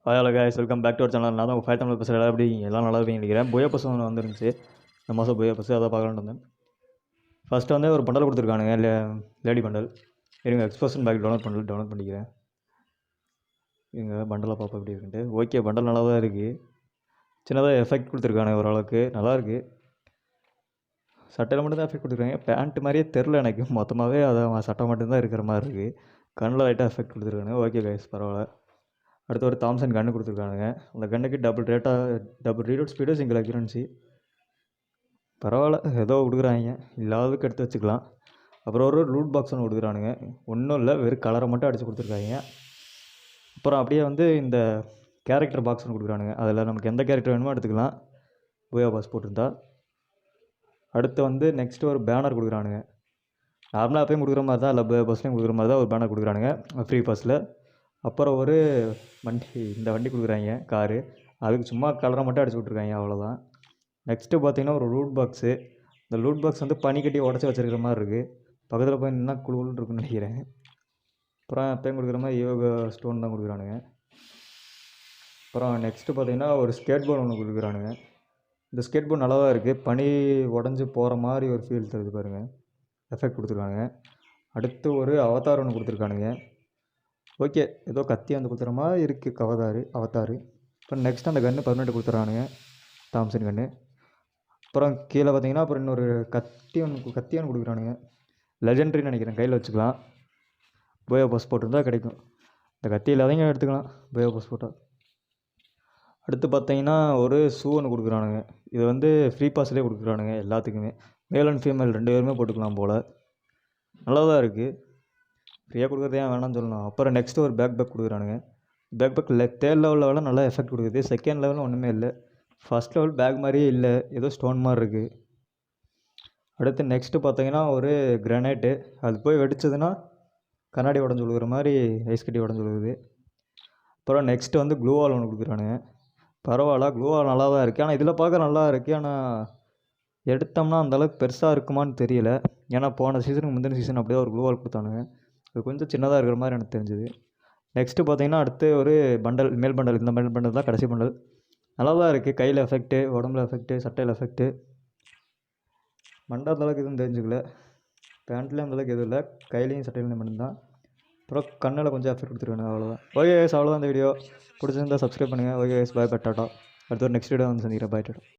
Hello guys, welcome back to our channel. நான் தான் உங்கள் ஃபைவ் தமிழ் பேசுகிற எப்படி எல்லாம் நல்லா இருப்பீங்க நினைக்கிறேன். புயா பஸ் ஒன்று வந்துருந்துச்சு இந்த மாதம். புயா பஸ் அதை பார்க்கலான்னு வந்தேன். ஃபஸ்ட்டு வந்து ஒரு பண்டல் கொடுத்துருக்கானுங்க, லேடி பண்டல். இருங்க, எக்ஸ்போஷன் பேக் டவுன்லோட் பண்ணிக்கிறேன். இங்கே பண்டலை பார்ப்போம் எப்படி இருக்குன்ட்டு. ஓகே, பண்டல் நல்லா தான் இருக்குது. சின்னதாக எஃபெக்ட் கொடுத்துருக்கானுங்க, ஓரளவுக்கு நல்லா இருக்குது. சட்டையில் மட்டும்தான் எஃபெக்ட் கொடுத்துருக்காங்க. பேண்ட்டு மாதிரியே தெரில எனக்கு. மொத்தமாகவே அதை சட்டை மட்டும்தான் இருக்கிற மாதிரி இருக்குது. கண்ணில் லைட்டாக எஃபெக்ட் கொடுத்துருக்கானுங்க. ஓகே கைஸ், பரவாயில்ல. அடுத்து ஒரு தாம்சன் கன்று கொடுத்துருக்கானுங்க. அந்த கன்னுக்கு டபுள் ரீலோட் ஸ்பீடு, சிங்கிள் அக்யூரன்சி. பரவாயில்ல, ஏதோ கொடுக்குறாங்க, இல்லாததுக்கு எடுத்து வச்சுக்கலாம். அப்புறம் ஒரு லூட் பாக்ஸ் ஒன்று கொடுக்குறானுங்க. ஒன்றும் இல்லை, வெறும் கலரை மட்டும் அடித்து கொடுத்துருக்காங்க. அப்புறம் அப்படியே வந்து இந்த கேரக்டர் பாக்ஸ் ஒன்று கொடுக்குறானுங்க. அதில் நமக்கு எந்த கேரக்டர் வேணுமோ எடுத்துக்கலாம், புயா பாஸ் போட்டிருந்தா. அடுத்து வந்து நெக்ஸ்ட்டு ஒரு பேனர் கொடுக்குறானுங்க. நார்மலாக அப்பயும் கொடுக்குற மாதிரி தான், இல்லை புயா பாஸ்லேயும் கொடுக்குற மாதிரி தான் ஒரு பேனர் கொடுக்குறானுங்க ஃப்ரீ பாஸில். அப்புறம் ஒரு இந்த வண்டி கொடுக்குறாங்க, காரு. அதுக்கு சும்மா கலரை மட்டும் அடிச்சு விட்ருக்காங்க, அவ்வளோதான். நெக்ஸ்ட்டு பார்த்தீங்கன்னா ஒரு லூட் பாக்ஸு. இந்த லூட் பாக்ஸ் வந்து பனி கட்டி உடச்சி வச்சுருக்கிற மாதிரி இருக்குது. பக்கத்தில் போய் நின்னா குழுன்னு இருக்குன்னு நினைக்கிறேன். அப்புறம் எப்பயும் கொடுக்குற மாதிரி யோகா ஸ்டோன் தான் கொடுக்குறானுங்க. அப்புறம் நெக்ஸ்ட்டு பார்த்தீங்கன்னா ஒரு ஸ்கேட் போர்டு ஒன்று கொடுக்குறானுங்க. இந்த ஸ்கேட் போர்டு நல்லா தான் இருக்குது. பனி உடஞ்சி போகிற மாதிரி ஒரு ஃபீல் தருது பாருங்கள், எஃபெக்ட் கொடுத்துருக்கானுங்க. அடுத்து ஒரு அவதார் ஒன்று கொடுத்துருக்கானுங்க. ஓகே, ஏதோ கத்தி வந்து கொடுத்துற மாதிரி இருக்குது அவதார். அப்புறம் நெக்ஸ்ட் அந்த கன்று பர்மனெண்ட் கொடுத்துட்றானுங்க, தாம்சன் கன்று. அப்புறம் கீழே பார்த்தீங்கன்னா அப்புறம் இன்னொரு கத்தி ஒன்று கொடுக்குறானுங்க. லெஜெண்ட்ரின்னு நினைக்கிறேன், கையில் வச்சுக்கலாம். புயா பாஸ் போட்டிருந்தா கிடைக்கும். இந்த கத்தி இல்லாதவங்க எடுத்துக்கலாம், புயா பாஸ் போட்டால். அடுத்து பார்த்தீங்கன்னா ஒரு ஷூ ஒன்று கொடுக்குறானுங்க. இது வந்து ஃப்ரீ பாஸ்லேயே கொடுக்குறானுங்க எல்லாத்துக்குமே. மேல் அண்ட் ஃபீமேல் 2 பேருமே போட்டுக்கலாம் போல். நல்லா தான் இருக்குது. ஃப்ரீயாக கொடுக்குறது ஏன் வேணாம்னு சொல்லலாம். அப்புறம் நெக்ஸ்ட்டு ஒரு பேக் கொடுக்குறானுங்க. பேக் தேர்ட் லெவலில் நல்லா எஃபெக்ட் கொடுக்குது. செகண்ட் லெவலில் ஒன்றுமே இல்லை. ஃபஸ்ட் லெவல் பேக் மாதிரியே இல்லை, ஏதோ ஸ்டோன் மாதிரி இருக்குது. அடுத்து நெக்ஸ்ட்டு பார்த்தீங்கன்னா ஒரு கிரனேட்டு. அது போய் வெடிச்சதுன்னா கண்ணாடி உடஞ்சி விழுகிற மாதிரி ஐஸ் கட்டி உடஞ்சி விழுகுது. அப்புறம் நெக்ஸ்ட்டு வந்து க்ளூவால் ஒன்று கொடுக்குறானுங்க. பரவாயில்ல, க்ளூவால் நல்லா தான் இருக்குது. ஆனால் இதில் பார்க்க நல்லா இருக்குது. ஆனால் எடுத்தோம்னா அந்தளவுக்கு பெருசாக இருக்குமான்னு தெரியல. ஏன்னா போன சீசனுக்கு முந்தின சீசன் அப்படியே ஒரு க்ளூவால் கொடுத்தானுங்க. அது கொஞ்சம் சின்னதாக இருக்கிற மாதிரி எனக்கு தெரிஞ்சுது. நெக்ஸ்ட்டு பார்த்தீங்கன்னா அடுத்து ஒரு பண்டல், மேல் பண்டல். இந்த மேல் பண்டல் தான் கடைசி பண்டல். நல்லா தான் இருக்குது. கையில் எஃபெக்ட்டு, உடம்புல எஃபெக்ட்டு, சட்டையில் எஃபெக்ட்டு. மண்டை அந்தளவுக்கு எதுவும் தெரிஞ்சுக்கல. பேண்ட்லேயும் அந்தளவுக்கு எதுவும் இல்லை, கையிலையும் சட்டையிலையும் மட்டும்தான். அப்புறம் கண்ணில் கொஞ்சம் எஃபெக்ட் கொடுத்துருக்காங்க, அவ்வளோதான். ஓகே கைஸ், அவ்வளோதான் இந்த வீடியோ. பிடிச்சிருந்தா சப்ஸ்கிரைப் பண்ணுங்கள். ஓகே கைஸ், பாய், டாட்டா. அடுத்த ஒரு நெக்ஸ்ட் வீடியோ வந்து சந்திக்கிறேன். பாய், டாட்டா.